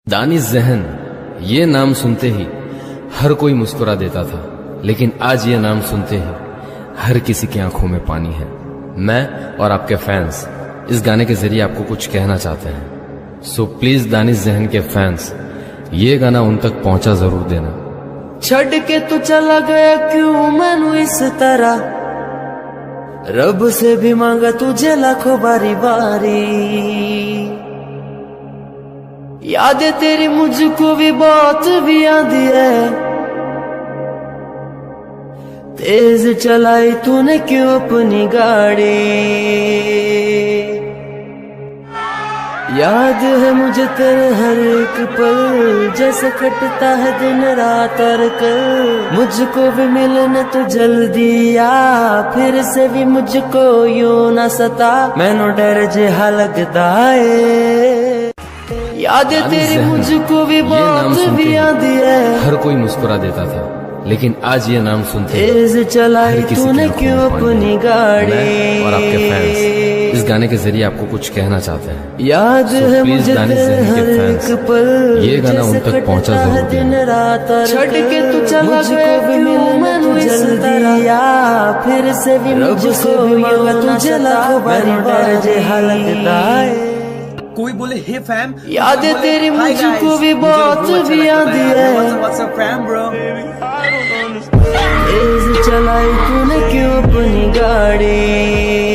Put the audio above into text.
दानिश ज़हन, ये नाम सुनते ही हर कोई मुस्कुरा देता था, लेकिन आज ये नाम सुनते ही हर किसी की आंखों में पानी है। मैं और आपके फैंस इस गाने के जरिए आपको कुछ कहना चाहते हैं। सो प्लीज दानिश ज़हन के फैंस, ये गाना उन तक पहुंचा जरूर देना। छड़ के तू चला गया क्यों मैनू इस तरह, रब से भी मांगा तुझे लाखों बारी बारी। यादें तेरी मुझको भी बहुत भी आंदी है, तेज चलाई तूने क्यों अपनी गाड़ी। याद है मुझे तेरे हर एक पल, जैसे कटता है दिन रात और कल। मुझको भी मिलने तो जल्दी आ, फिर से भी मुझको यूं ना सता, मैनू डर जिहा लगदा है। यादें तेरी मुझको भी बहुत भी आंदी है, हर कोई मुस्कुरा देता था, लेकिन आज ये नाम सुनते तेज चलाई तूने क्यों अपनी गाड़ी। और आपके फैंस इस गाने के जरिए आपको कुछ कहना चाहते हैं। याद है मुझे तेरे हर एक पल, ये गाना उन तक पहुंचा जरूर देना। छड़ के तू चला गया क्यों मैनू जल्दी आ, फिर से भी मुझको भी मांगा तुझे लाखों बारी डर जिहा लगदा है। कोई बोले हे फैम, यादें तेरी मुझको भी बहुत भी आंदी है, तेज चलाई तूने क्यों अपनी गाड़ी।